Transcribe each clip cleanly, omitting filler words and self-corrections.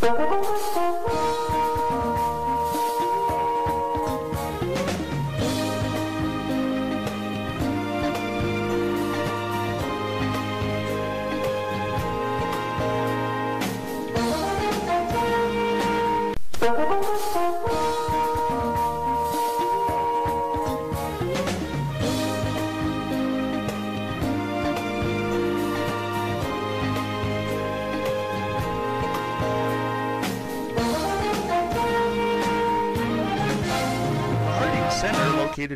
Located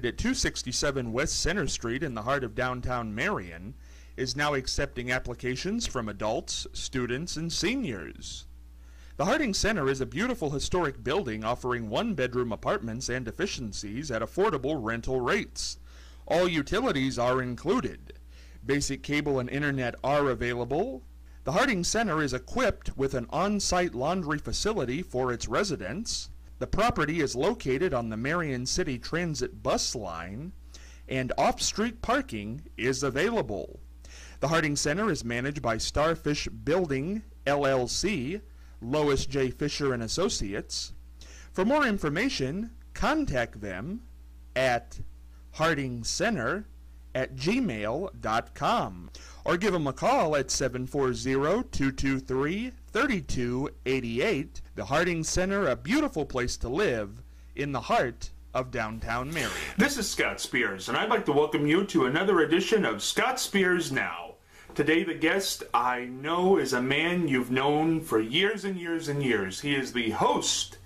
at 267 West Center Street in the heart of downtown Marion, is now accepting applications from adults, students, and seniors. The Harding Center is a beautiful historic building offering one-bedroom apartments and efficiencies at affordable rental rates. All utilities are included. Basic cable and internet are available. The Harding Center is equipped with an on-site laundry facility for its residents. The property is located on the Marion City Transit bus line, and off-street parking is available. The Harding Center is managed by Starfish Building, LLC, Lois J. Fisher and Associates. For more information, contact them at hardingcenter@gmail.com or give them a call at 740-223-3288. The Harding Center, a beautiful place to live in the heart of downtown Marion. This is Scott Spears, and I'd like to welcome you to another edition of Scott Spears Now. Today the guest I know is a man you've known for years and years and years. He is the host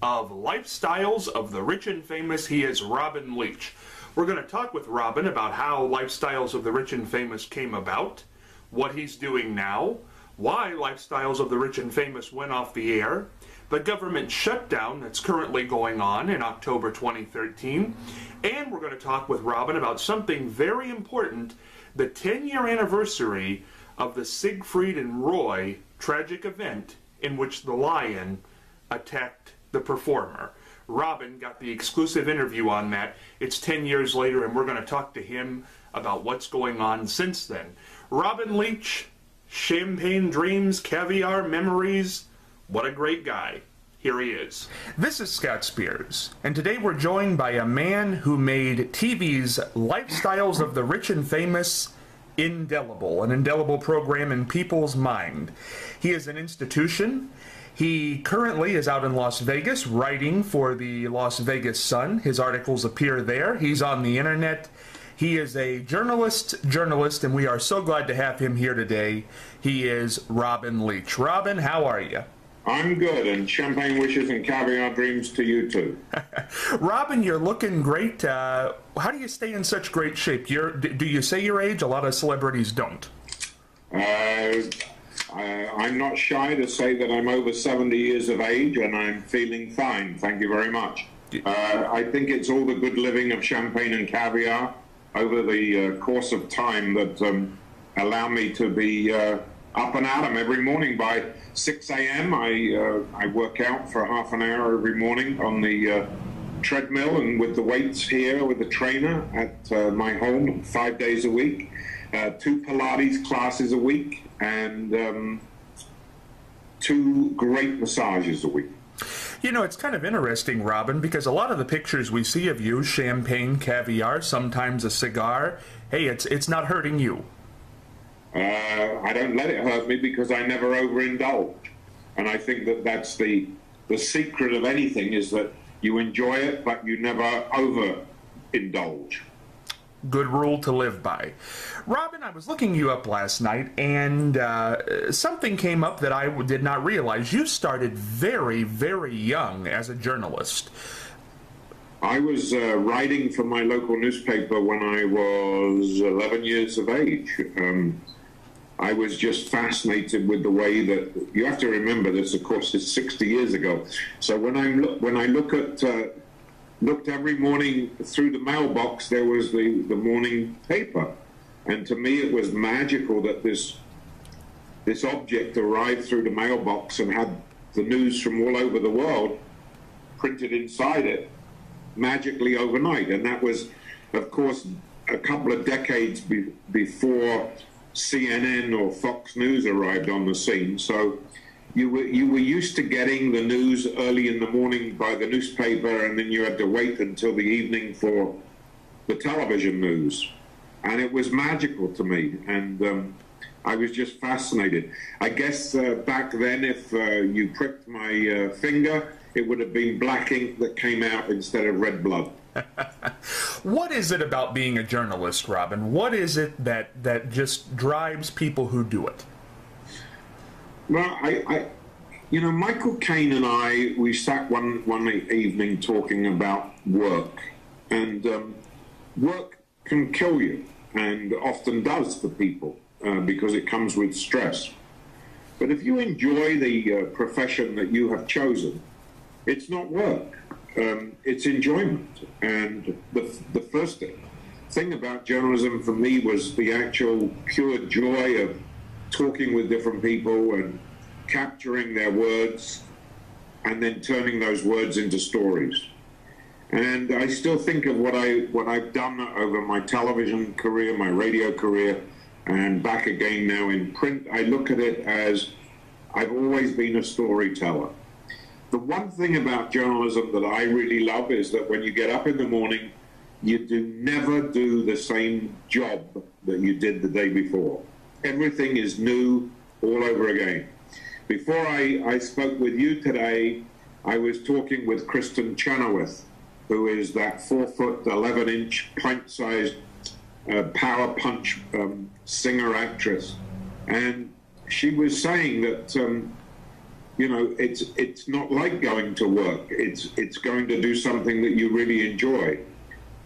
of Lifestyles of the Rich and Famous. He is Robin Leach. We're going to talk with Robin about how Lifestyles of the Rich and Famous came about, what he's doing now, why Lifestyles of the Rich and Famous went off the air, the government shutdown that's currently going on in October 2013, and we're going to talk with Robin about something very important, the 10-year anniversary of the Siegfried and Roy tragic event in which the lion attacked the performer. Robin got the exclusive interview on that. It's 10 years later, and we're going to talk to him about what's going on since then. Robin Leach, champagne dreams, caviar memories. What a great guy. Here he is. This is Scott Spears, and today we're joined by a man who made TV's Lifestyles of the Rich and Famous indelible, an indelible program in people's mind. He is an institution. He currently is out in Las Vegas writing for the Las Vegas Sun. His articles appear there. He's on the internet. He is a journalist, and we are so glad to have him here today. He is Robin Leach. Robin, how are you? I'm good, and champagne wishes and caviar dreams to you too. Robin, you're looking great. How do you stay in such great shape? Do you say your age? A lot of celebrities don't. I'm not shy to say that I'm over 70 years of age, and I'm feeling fine. Thank you very much. I think it's all the good living of champagne and caviar over the course of time that allow me to be up and at 'em every morning. By 6 a.m. I work out for half an hour every morning on the treadmill and with the weights here with the trainer at my home 5 days a week, 2 Pilates classes a week, and 2 great massages a week. You know, it's kind of interesting, Robin, because a lot of the pictures we see of you, champagne, caviar, sometimes a cigar, hey, it's not hurting you. I don't let it hurt me because I never overindulge. And I think that that's the secret of anything, is that you enjoy it, but you never overindulge. Good rule to live by. Robin, I was looking you up last night, and something came up that I did not realize. You started very, very young as a journalist. I was writing for my local newspaper when I was 11 years of age. I was just fascinated with the way that, you have to remember this, of course, is 60 years ago. So when I looked every morning through the mailbox, there was the morning paper. And to me, it was magical that this object arrived through the mailbox and had the news from all over the world printed inside it magically overnight. And that was, of course, a couple of decades before CNN or Fox News arrived on the scene. So you were used to getting the news early in the morning by the newspaper, and then you had to wait until the evening for the television news. And it was magical to me, and I was just fascinated. I guess back then, if you pricked my finger, it would have been black ink that came out instead of red blood. What is it about being a journalist, Robin? What is it that just drives people who do it? Well, Michael Caine and I, we sat one evening talking about work, and work can kill you, and often does for people, because it comes with stress. But if you enjoy the profession that you have chosen, it's not work, it's enjoyment. And the first thing about journalism for me was the actual pure joy of talking with different people and capturing their words and then turning those words into stories. And I still think of what I've done over my television career, my radio career, and back again now in print. I look at it as I've always been a storyteller. The one thing about journalism that I really love is that when you get up in the morning, you never do the same job that you did the day before. Everything is new all over again. Before I spoke with you today, I was talking with Kristen Chenoweth, who is that 4'11" pint-sized power punch singer-actress. And she was saying that, it's not like going to work. It's going to do something that you really enjoy.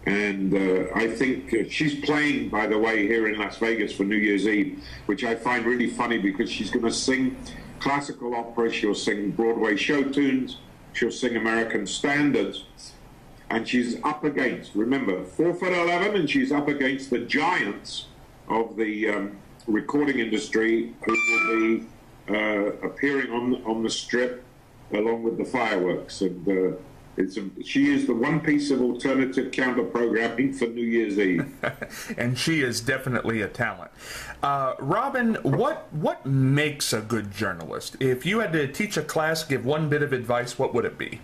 And I think she's playing, by the way, here in Las Vegas for New Year's Eve, which I find really funny because she's going to sing classical opera, she'll sing Broadway show tunes, she'll sing American standards, and she's up against, remember, 4'11", and she's up against the giants of the recording industry who will be appearing on the Strip along with the fireworks. And she is the one piece of alternative counter-programming for New Year's Eve. And she is definitely a talent. Robin, what makes a good journalist? If you had to teach a class, give one bit of advice, what would it be?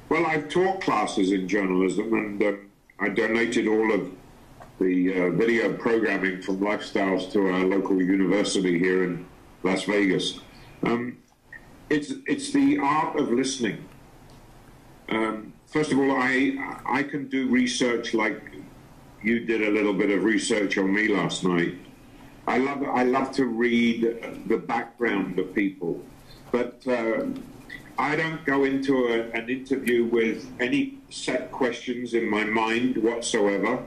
Well, I've taught classes in journalism, and I donated all of the video programming from Lifestyles to our local university here in Las Vegas. It's the art of listening. First of all, I can do research like you did a little bit of research on me last night. I love to read the background of people, but I don't go into an interview with any set questions in my mind whatsoever,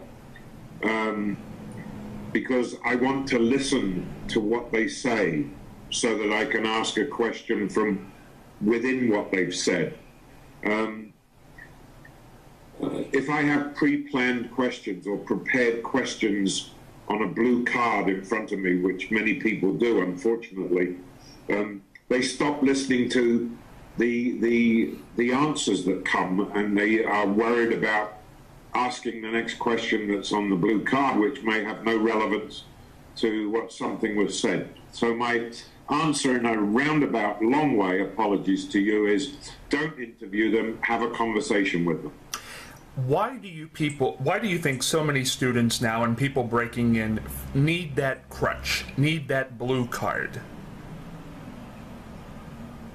because I want to listen to what they say so that I can ask a question from within what they've said. If I have pre-planned questions or prepared questions on a blue card in front of me, which many people do, unfortunately, they stop listening to the answers that come, and they are worried about asking the next question that's on the blue card, which may have no relevance to what something was said. So my answer in a roundabout, long way, apologies to you, is don't interview them, have a conversation with them. Why do you think so many students now and people breaking in need that crutch, need that blue card?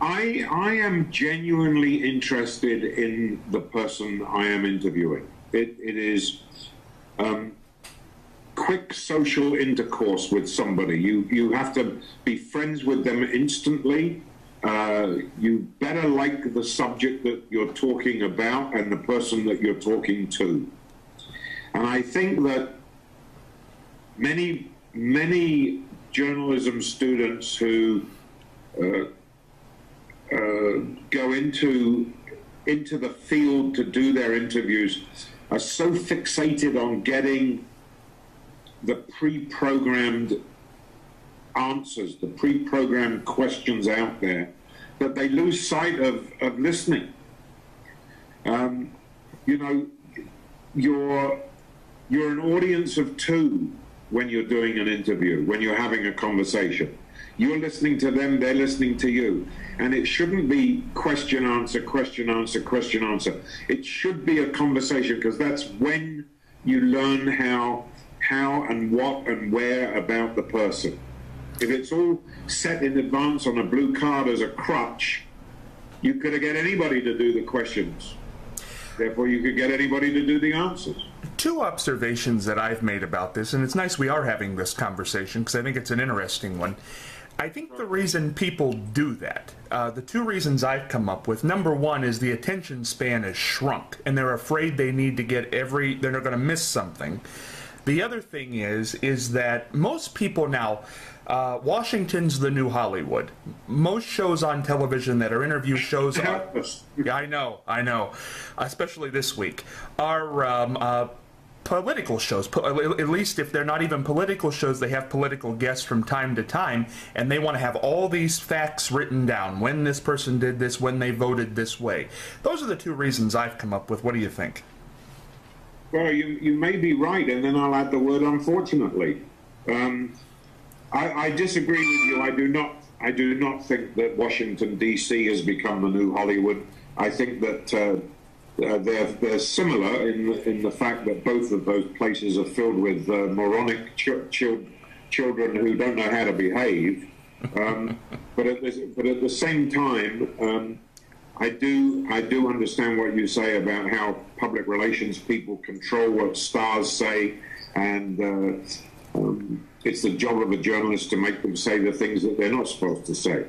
I am genuinely interested in the person I am interviewing. It is quick social intercourse with somebody. You have to be friends with them instantly. You better like the subject that you're talking about and the person that you're talking to. And I think that many journalism students who go into the field to do their interviews are so fixated on getting the pre-programmed answers, the pre-programmed questions out there, that they lose sight of listening. You're an audience of two when you're doing an interview, when you're having a conversation. You're listening to them, they're listening to you. And it shouldn't be question, answer, question, answer, question, answer. It should be a conversation, because that's when you learn how and what and where about the person. If it's all set in advance on a blue card as a crutch, you could get anybody to do the questions. Therefore, you could get anybody to do the answers. Two observations that I've made about this, and it's nice we are having this conversation because I think it's an interesting one. I think the reason people do that, the two reasons I've come up with, number one is the attention span is shrunk, and they're afraid they need to get they're not going to miss something. The other thing is that most people now, Washington's the new Hollywood. Most shows on television that are interview shows yeah, I know, especially this week, are political shows. At least if they're not even political shows, they have political guests from time to time, and they want to have all these facts written down, when this person did this, when they voted this way. Those are the two reasons I've come up with. What do you think? Well, you may be right, and then I'll add the word unfortunately. I disagree with you. I do not think that Washington, D.C. has become the new Hollywood. I think that they're similar in the fact that both of those places are filled with moronic children who don't know how to behave. But at the same time, I do understand what you say about how public relations people control what stars say, and it's the job of a journalist to make them say the things that they're not supposed to say,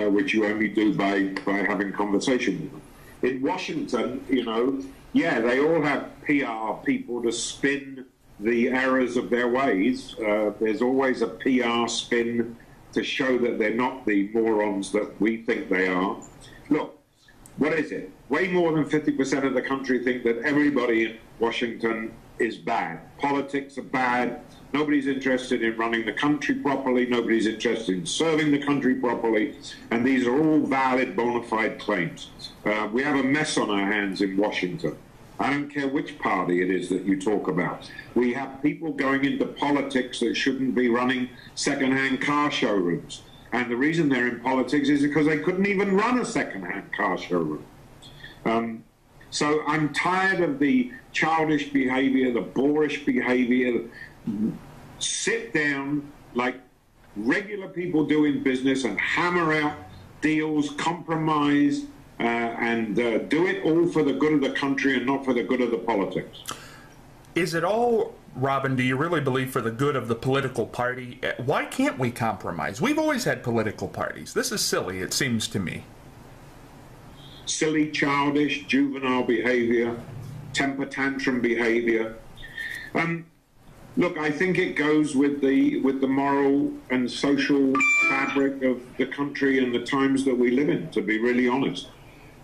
which you only do by having conversation with them. In Washington, yeah, they all have PR people to spin the errors of their ways. There's always a PR spin to show that they're not the morons that we think they are. Look, what is it? Way more than 50% of the country think that everybody in Washington is bad. Politics are bad. Nobody's interested in running the country properly. Nobody's interested in serving the country properly. And these are all valid, bona fide claims. We have a mess on our hands in Washington. I don't care which party it is that you talk about. We have people going into politics that shouldn't be running second-hand car showrooms. And the reason they're in politics is because they couldn't even run a second-hand car showroom. So I'm tired of the childish behavior, the boorish behavior. Sit down like regular people do in business and hammer out deals, compromise, and do it all for the good of the country and not for the good of the politics. Is it all, Robin, do you really believe for the good of the political party? Why can't we compromise? We've always had political parties. This is silly, it seems to me. Silly, childish, juvenile behavior, temper tantrum behavior. Look, I think it goes with the moral and social fabric of the country and the times that we live in, to be really honest.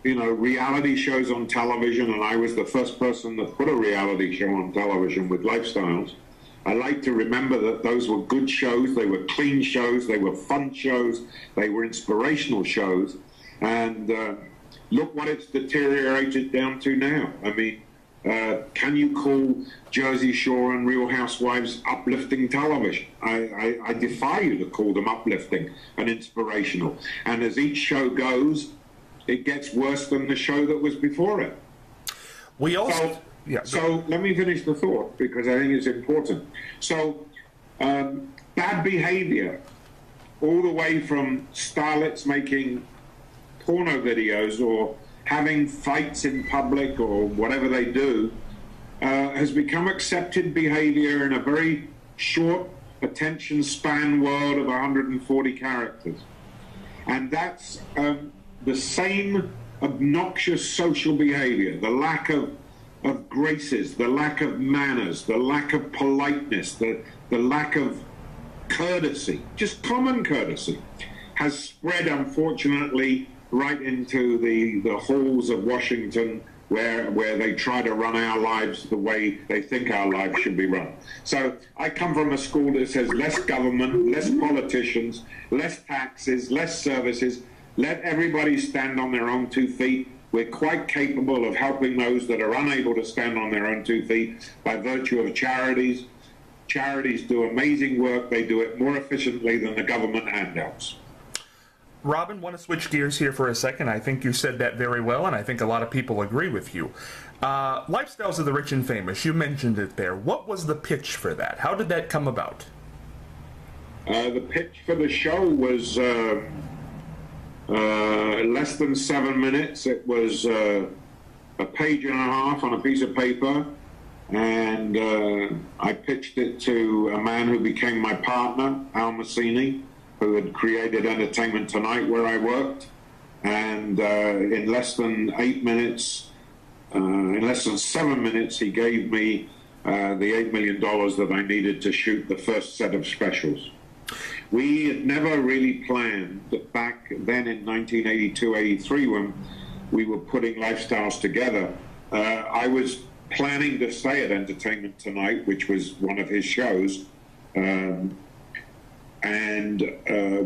Reality shows on television, and I was the first person that put a reality show on television with Lifestyles. I like to remember that those were good shows, they were clean shows, they were fun shows, they were inspirational shows, and look what it's deteriorated down to now. I mean, can you call Jersey Shore and Real Housewives uplifting television? I defy you to call them uplifting and inspirational. And as each show goes, it gets worse than the show that was before it. So let me finish the thought, because I think it's important. So bad behavior, all the way from starlets making porno videos or having fights in public or whatever they do, has become accepted behavior in a very short attention span world of 140 characters. And that's the same obnoxious social behavior, the lack of graces, the lack of manners, the lack of politeness, the lack of courtesy, just common courtesy, has spread, unfortunately, right into the halls of Washington, where they try to run our lives the way they think our lives should be run. So I come from a school that says less government, less politicians, less taxes, less services. Let everybody stand on their own 2 feet. We're quite capable of helping those that are unable to stand on their own 2 feet by virtue of charities. charities do amazing work. They do it more efficiently than the government handouts. Robin, want to switch gears here for a second? I think you said that very well, and I think a lot of people agree with you. Lifestyles of the Rich and Famous, you mentioned it there. What was the pitch for that? How did that come about? The pitch for the show was less than 7 minutes. It was a page and a half on a piece of paper, and I pitched it to a man who became my partner, Al Massini, who had created Entertainment Tonight, where I worked. And in less than 8 minutes, in less than 7 minutes, he gave me the $8 million that I needed to shoot the first set of specials. We had never really planned back then in 1982-83 when we were putting Lifestyles together. I was planning to stay at Entertainment Tonight, which was one of his shows, and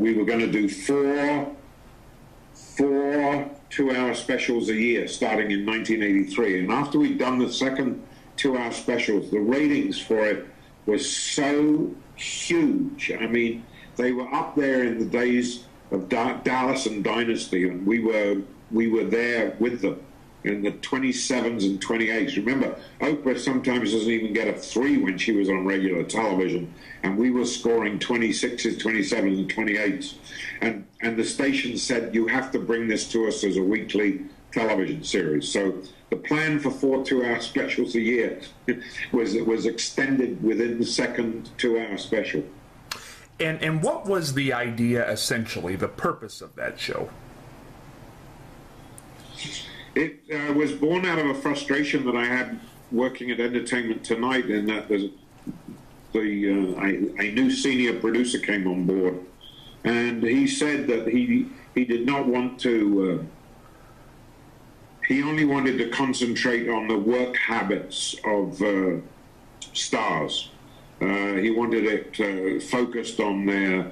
we were going to do four 2-hour specials a year starting in 1983. And after we'd done the second 2-hour specials, the ratings for it were so huge. I mean, they were up there in the days of Dallas and Dynasty, and we were there with them in the 27s and 28s. Remember, Oprah sometimes doesn't even get a 3 when she was on regular television, and we were scoring 26s, 27s, and 28s. And the station said, you have to bring this to us as a weekly television series. So the plan for 4 2-hour specials a year was extended within the second 2-hour special. And what was the idea, essentially, the purpose of that show? It was born out of a frustration that I had working at Entertainment Tonight, in that a new senior producer came on board, and he said that he did not want to. He only wanted to concentrate on the work habits of stars. He wanted it focused on their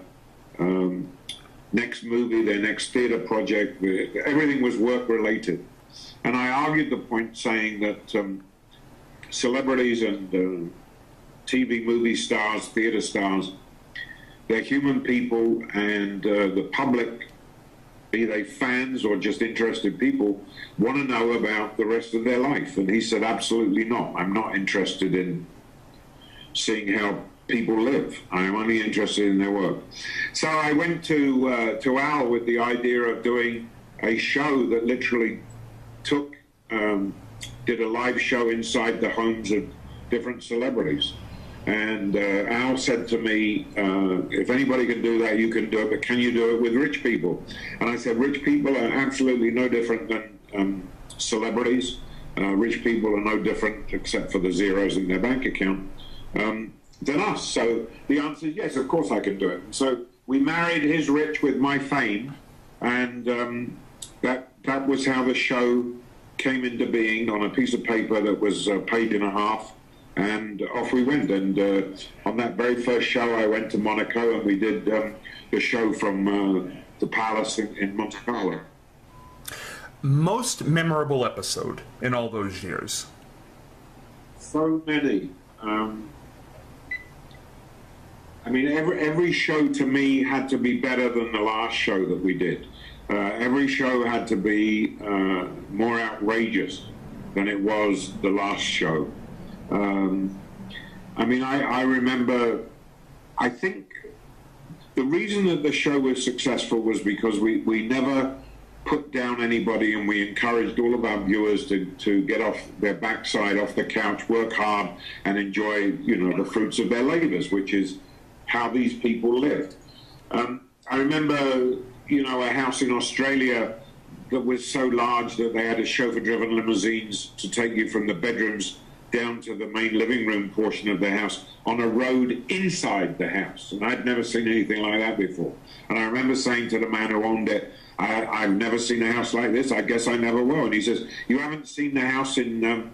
next movie, their next theater project. Everything was work related. And I argued the point, saying that celebrities and TV movie stars, theater stars, they're human people, and the public, be they fans or just interested people, want to know about the rest of their life. And he said, absolutely not. I'm not interested in seeing how people live. I'm only interested in their work. So I went to Al with the idea of doing a show that literally did a live show inside the homes of different celebrities. And Al said to me, if anybody can do that, you can do it, but can you do it with rich people? And I said, rich people are absolutely no different than celebrities. Rich people are no different, except for the zeros in their bank account, than us. So the answer is yes, of course I can do it. And so we married his rich with my fame, and that was how the show came into being, on a piece of paper that was a page and a half, and off we went. And on that very first show, I went to Monaco, and we did the show from the Palace in Monte Carlo. Most memorable episode in all those years? So many. I mean, every show to me had to be better than the last show that we did. Every show had to be more outrageous than it was the last show. I mean, I remember, I think the reason that the show was successful was because we never put down anybody, and we encouraged all of our viewers to get off their backside, off the couch, work hard, and enjoy, you know, the fruits of their labors, which is how these people lived. I remember, you know, a house in Australia that was so large that they had chauffeur-driven limousines to take you from the bedrooms down to the main living room portion of the house on a road inside the house. And I'd never seen anything like that before. And I remember saying to the man who owned it, I've never seen a house like this. I guess I never will. And he says, you haven't seen the house in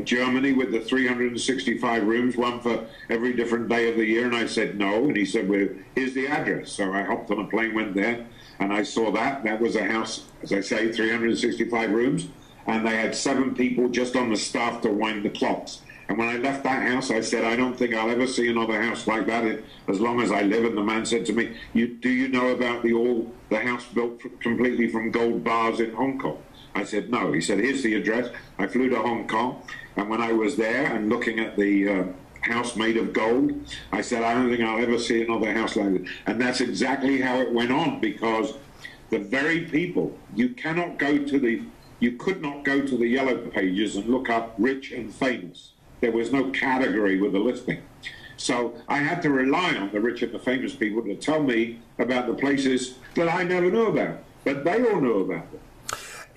Germany with the 365 rooms, one for every different day of the year? And I said, no. And he said, well, here's the address. So I hopped on a plane, went there, and I saw that. That was a house, as I say, 365 rooms. And they had 7 people just on the staff to wind the clocks. And when I left that house, I said, I don't think I'll ever see another house like that as long as I live. And the man said to me, do you know about the house built completely from gold bars in Hong Kong? I said, no. He said, here's the address. I flew to Hong Kong, and when I was there and looking at the house made of gold, I said, I don't think I'll ever see another house like this. And that's exactly how it went on, because the very people, you could not go to the Yellow Pages and look up rich and famous. There was no category with the listing. So I had to rely on the rich and the famous people to tell me about the places that I never knew about, but they all knew about them.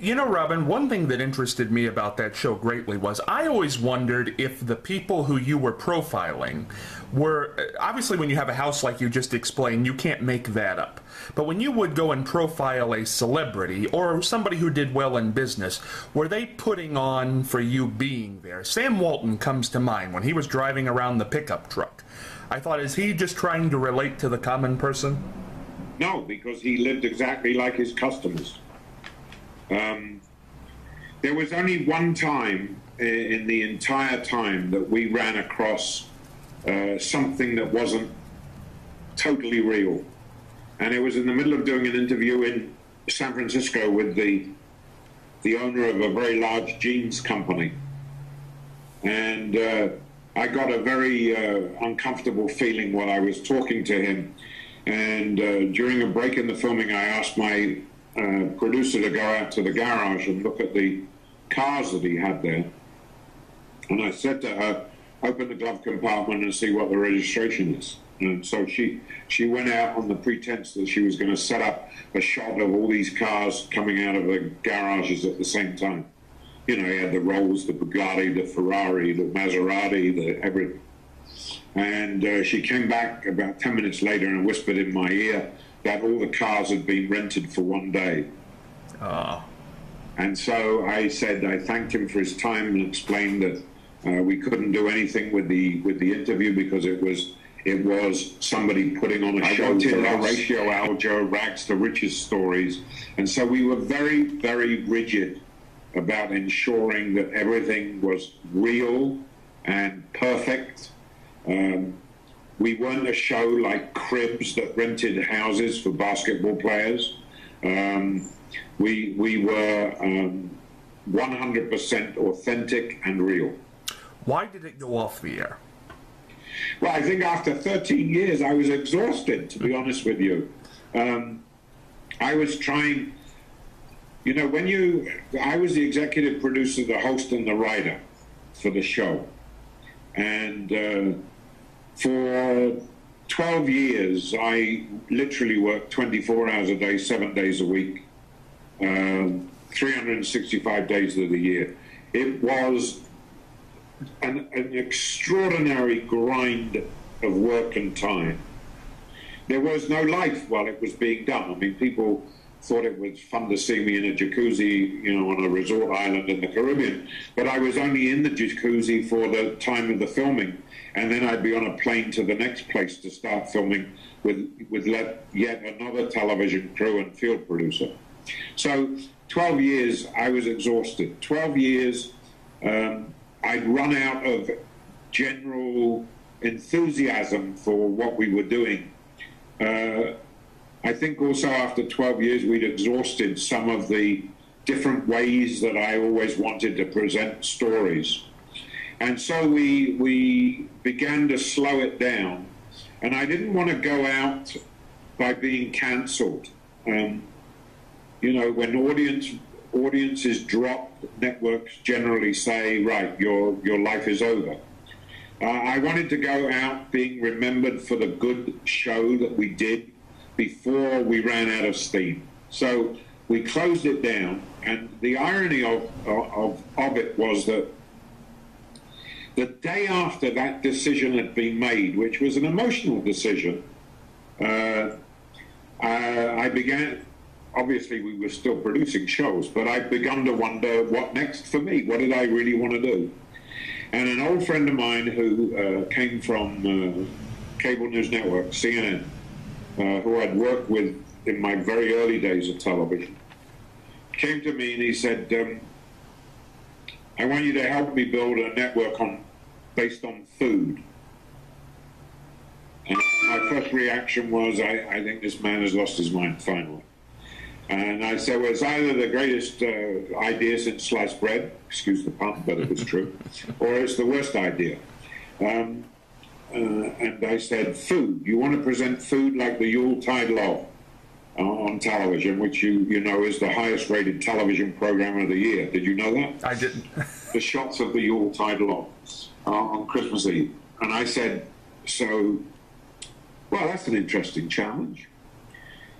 You know, Robin, one thing that interested me about that show greatly was I always wondered if the people who you were profiling were, obviously when you have a house like you just explained, you can't make that up. But when you would go and profile a celebrity or somebody who did well in business, were they putting on for you being there? Sam Walton comes to mind when he was driving around the pickup truck. I thought, is he just trying to relate to the common person? No, because he lived exactly like his customers. There was only one time in the entire time that we ran across something that wasn't totally real. And it was in the middle of doing an interview in San Francisco with the owner of a very large jeans company. And I got a very uncomfortable feeling while I was talking to him. And during a break in the filming, I asked my producer to go out to the garage and look at the cars that he had there. And I said to her, open the glove compartment and see what the registration is. And so she went out on the pretense that she was going to set up a shot of all these cars coming out of the garages at the same time. You know, he had the Rolls, the Bugatti, the Ferrari, the Maserati, the everything. And she came back about 10 minutes later and whispered in my ear that all the cars had been rented for one day. And so I said, I thanked him for his time and explained that we couldn't do anything with the interview because it was somebody putting on a show for us. Horatio Alger, rags to riches stories. And so we were very, very rigid about ensuring that everything was real and perfect. We weren't a show like Cribs that rented houses for basketball players. We were 100% authentic and real. Why did it go off the air? Well, I think after 13 years, I was exhausted, to be honest with you. I was trying, you know, I was the executive producer, the host, and the writer for the show. And for 12 years, I literally worked 24 hours a day, 7 days a week, 365 days of the year. It was an extraordinary grind of work and time. There was no life while it was being done. I mean, people thought it was fun to see me in a jacuzzi, you know, on a resort island in the Caribbean, but I was only in the jacuzzi for the time of the filming, and then I'd be on a plane to the next place to start filming with yet another television crew and field producer. So 12 years, I was exhausted. 12 years, I'd run out of general enthusiasm for what we were doing. I think also after 12 years, we'd exhausted some of the different ways that I always wanted to present stories. And so we began to slow it down. And I didn't want to go out by being cancelled. You know, when audiences drop, networks generally say, right, your life is over. I wanted to go out being remembered for the good show that we did before we ran out of steam. So we closed it down, and the irony of it was that the day after that decision had been made, which was an emotional decision, I began, obviously we were still producing shows, but I'd begun to wonder what next for me. What did I really want to do? And an old friend of mine who came from Cable News Network, CNN, who I'd worked with in my very early days of television, came to me and he said, I want you to help me build a network on based on food. And my first reaction was, I think this man has lost his mind finally. And I said, well, it's either the greatest idea since sliced bread, excuse the pun, but it was true, or it's the worst idea. And I said, food. You want to present food like the Yuletide Log on television, which you know is the highest rated television program of the year. Did you know that? I didn't. The shots of the Yuletide Logs on Christmas Eve. And I said, so, well, that's an interesting challenge.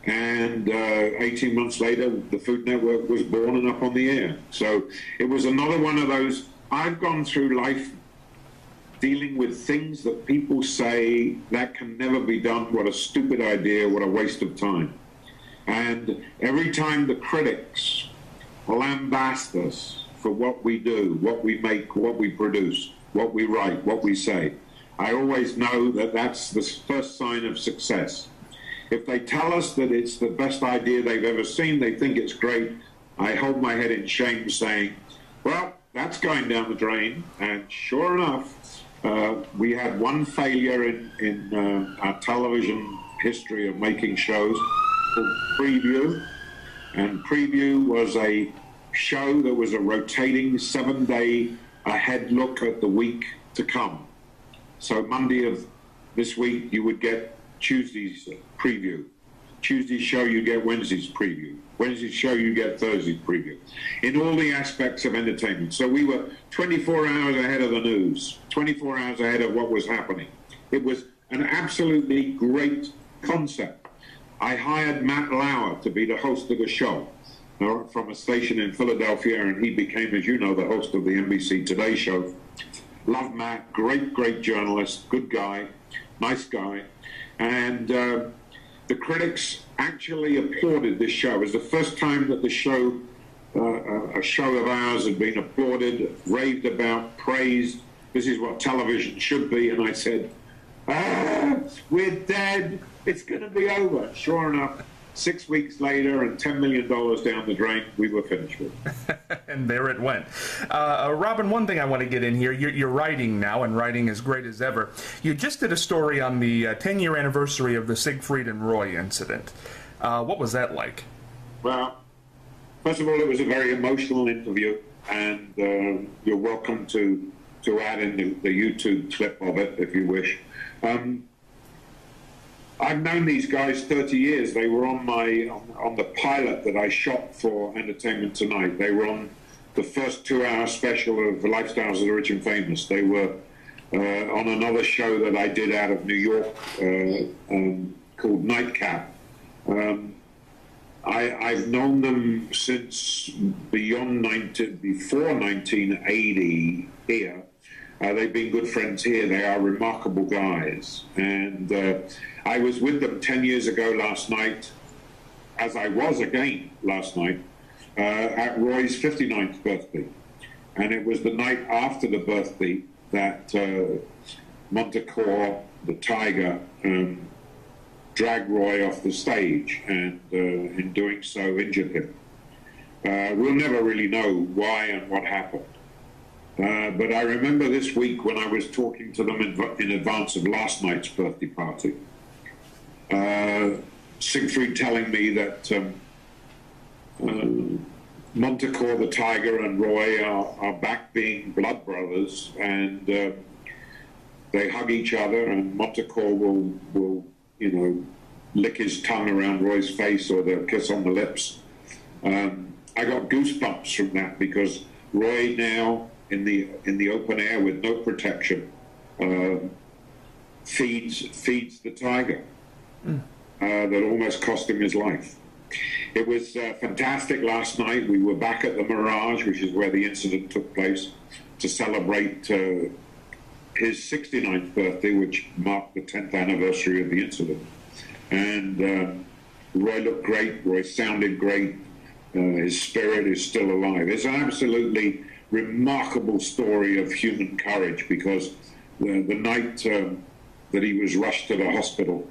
And 18 months later, the Food Network was born and up on the air. So it was another one of those, I've gone through life dealing with things that people say that can never be done, what a stupid idea, what a waste of time. And every time the critics lambast us for what we do, what we make, what we produce, what we write, what we say, I always know that that's the first sign of success. If they tell us that it's the best idea they've ever seen, they think it's great, I hold my head in shame saying, well, that's going down the drain. And sure enough, we had one failure in our television history of making shows called Preview. And Preview was a show that was a rotating 7-day ahead look at the week to come. So Monday of this week, you would get Tuesday's preview. Tuesday's show, you get Wednesday's preview. Wednesday's show, you get Thursday's preview. In all the aspects of entertainment. So we were 24 hours ahead of the news, 24 hours ahead of what was happening. It was an absolutely great concept. I hired Matt Lauer to be the host of the show from a station in Philadelphia, and he became, as you know, the host of the NBC Today show. Love Matt, great journalist, good guy, nice guy. And the critics actually applauded this show. It was the first time that the show, a show of ours, had been applauded, raved about, praised. This is what television should be. And I said, we're dead. It's going to be over. Sure enough, 6 weeks later and $10 million down the drain, we were finished with it. And there it went. Robin, one thing I want to get in here, you're writing now, and writing as great as ever. You just did a story on the 10-year anniversary of the Siegfried and Roy incident. What was that like? Well, first of all, it was a very emotional interview, and you're welcome to add in the YouTube clip of it if you wish. I've known these guys 30 years. They were on the pilot that I shot for Entertainment Tonight. They were on the first 2-hour special of Lifestyles of the Rich and Famous. They were on another show that I did out of New York called Nightcap. I've known them since before 1980 here. They've been good friends here. They are remarkable guys. And I was with them 10 years ago last night, as I was again last night, at Roy's 59th birthday. And it was the night after the birthday that Montecore, the tiger, dragged Roy off the stage and in doing so injured him. We'll never really know why and what happened. But I remember this week when I was talking to them in advance of last night's birthday party, Siegfried telling me that Montecore the tiger and Roy are back being blood brothers, and they hug each other, and Montecore will lick his tongue around Roy's face, or they'll kiss on the lips. I got goosebumps from that, because Roy now, in the open air with no protection, feeds the tiger. That almost cost him his life. It was fantastic last night. We were back at the Mirage, which is where the incident took place, to celebrate his 69th birthday, which marked the 10th anniversary of the incident. And Roy looked great. Roy sounded great. His spirit is still alive. It's an absolutely remarkable story of human courage, because the night that he was rushed to the hospital,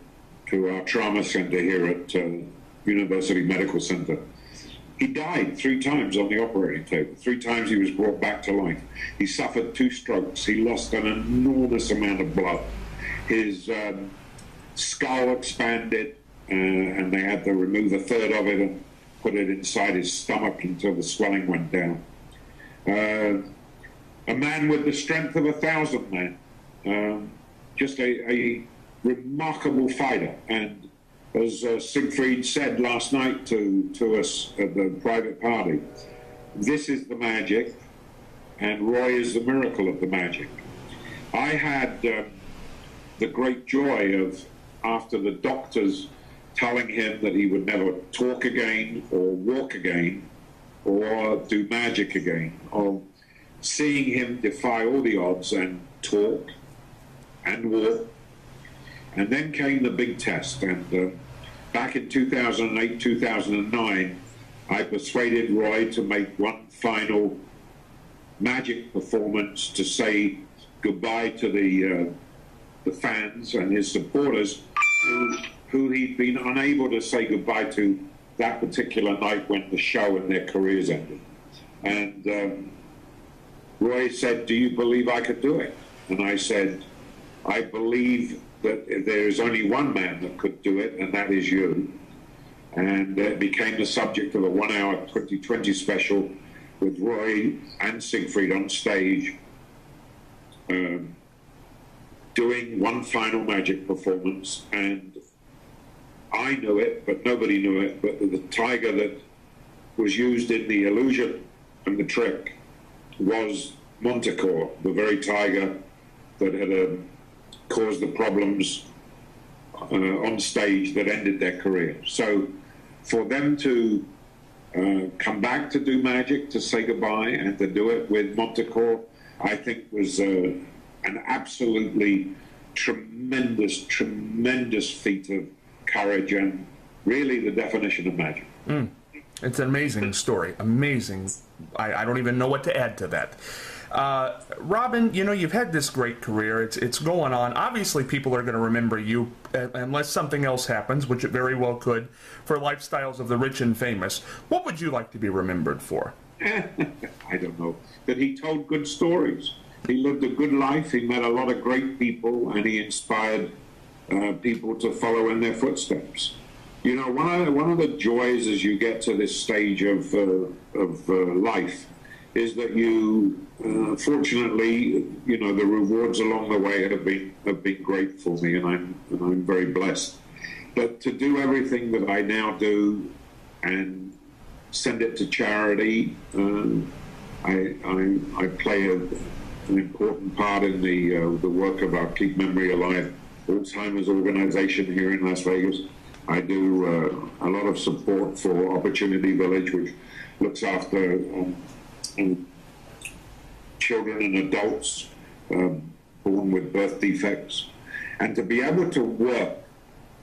to our trauma center here at University Medical Center, He died 3 times on the operating table. 3 times he was brought back to life. He suffered 2 strokes. He lost an enormous amount of blood. His skull expanded, and they had to remove a third of it and put it inside his stomach until the swelling went down. A man with the strength of 1,000 men. Just a remarkable fighter. And as Siegfried said last night to us at the private party, this is the magic, and Roy is the miracle of the magic. I had the great joy of, after the doctors telling him that he would never talk again or walk again or do magic again, or seeing him defy all the odds and talk and walk. And then came the big test, and back in 2008, 2009, I persuaded Roy to make one final magic performance to say goodbye to the fans and his supporters who he'd been unable to say goodbye to that particular night when the show and their careers ended. And Roy said, "Do you believe I could do it?" And I said, "I believe that there is only one man that could do it, and that is you." And it became the subject of a 1-hour 2020 special with Roy and Siegfried on stage, doing one final magic performance. And I knew it, but nobody knew it, but the tiger that was used in the illusion and the trick was Montecore, the very tiger that had caused the problems on stage that ended their career. So for them to come back to do magic, to say goodbye, and to do it with Montecore, I think was an absolutely tremendous, tremendous feat of courage, and really the definition of magic. It's an amazing story. Amazing. I don't even know what to add to that. Robin, you know, you've had this great career. It's going on. Obviously, people are going to remember you, unless something else happens, which it very well could, for Lifestyles of the Rich and Famous. What would you like to be remembered for? I don't know. That he told good stories. He lived a good life. He met a lot of great people, and he inspired people to follow in their footsteps. You know, one of the joys as you get to this stage of life is that you, fortunately, you know, the rewards along the way have been great for me, and I'm very blessed. But to do everything that I now do and send it to charity, I play an important part in the work of our Keep Memory Alive Alzheimer's organization here in Las Vegas. I do a lot of support for Opportunity Village, which looks after children and adults born with birth defects. And to be able to work,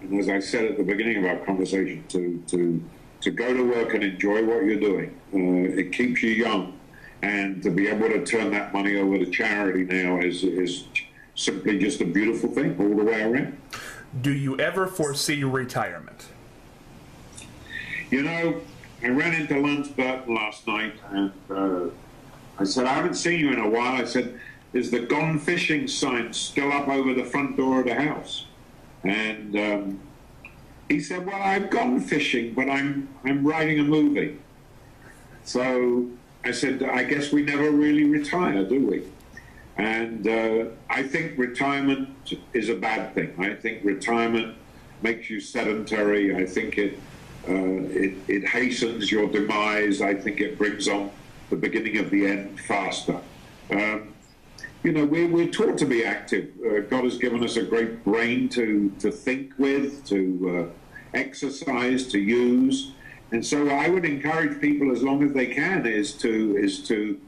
and as I said at the beginning of our conversation, to go to work and enjoy what you're doing, it keeps you young. And to be able to turn that money over to charity now is simply just a beautiful thing all the way around. Do you ever foresee retirement? You know, I ran into Lance Burton last night, and I said, "I haven't seen you in a while." I said, "Is the gone fishing sign still up over the front door of the house?" And he said, "Well, I've gone fishing, but I'm writing a movie." So I said, "I guess we never really retire, do we?" And I think retirement is a bad thing. I think retirement makes you sedentary. I think it hastens your demise. I think it brings on the beginning of the end faster. You know, we're taught to be active. God has given us a great brain to think with, to exercise, to use. And so I would encourage people, as long as they can, is to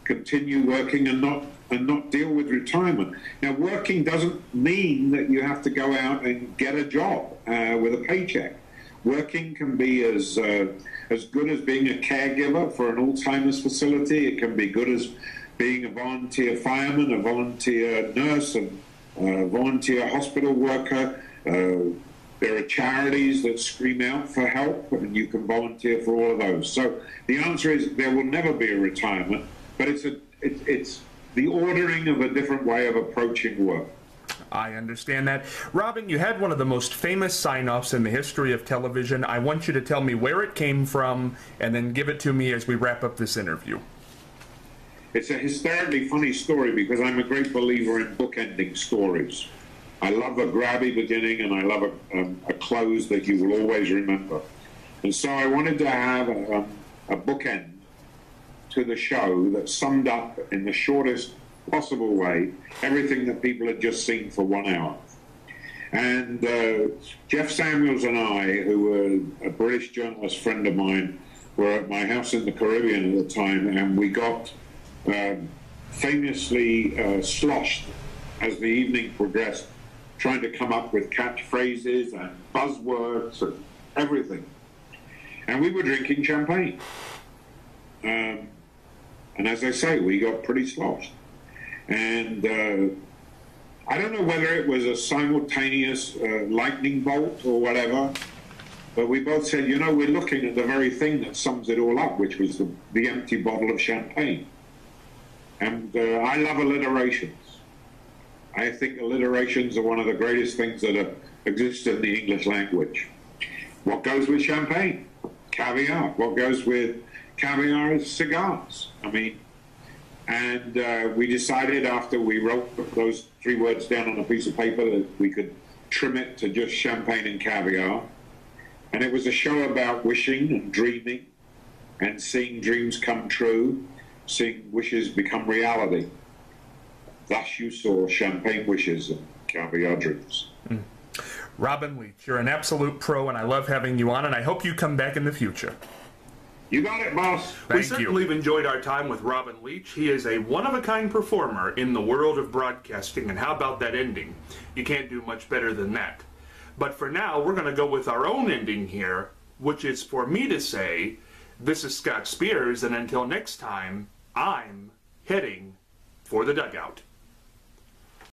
continue working and not deal with retirement. Now, working doesn't mean that you have to go out and get a job with a paycheck. Working can be as good as being a caregiver for an Alzheimer's facility. It can be good as being a volunteer fireman, a volunteer nurse, a volunteer hospital worker, There are charities that scream out for help, and you can volunteer for all of those. So the answer is there will never be a retirement, but it's the ordering of a different way of approaching work. I understand that. Robin, you had one of the most famous sign-offs in the history of television. I want you to tell me where it came from, and then give it to me as we wrap up this interview. It's a hysterically funny story because I'm a great believer in bookending stories. I love a grabby beginning, and I love a close that you will always remember. And so I wanted to have a bookend to the show that summed up in the shortest possible way everything that people had just seen for 1 hour. And Jeff Samuels and I, who were a British journalist friend of mine, were at my house in the Caribbean at the time, and we got famously sloshed as the evening progressed, trying to come up with catchphrases and buzzwords and everything. And we were drinking champagne. And as I say, we got pretty sloshed. And I don't know whether it was a simultaneous lightning bolt or whatever, but we both said, you know, we're looking at the very thing that sums it all up, which was the empty bottle of champagne. And I love alliterations. I think alliterations are one of the greatest things that exist in the English language. What goes with champagne? Caviar. What goes with caviar is cigars. I mean, and we decided after we wrote those 3 words down on a piece of paper that we could trim it to just champagne and caviar. And it was a show about wishing and dreaming and seeing dreams come true, seeing wishes become reality. Thus you saw champagne wishes and caviar dreams. Robin Leach, you're an absolute pro, and I love having you on, and I hope you come back in the future. You got it, boss. We certainly have enjoyed our time with Robin Leach. He is a one-of-a-kind performer in the world of broadcasting, and how about that ending? You can't do much better than that. But for now, we're going to go with our own ending here, which is for me to say, this is Scott Spears, and until next time, I'm heading for the dugout.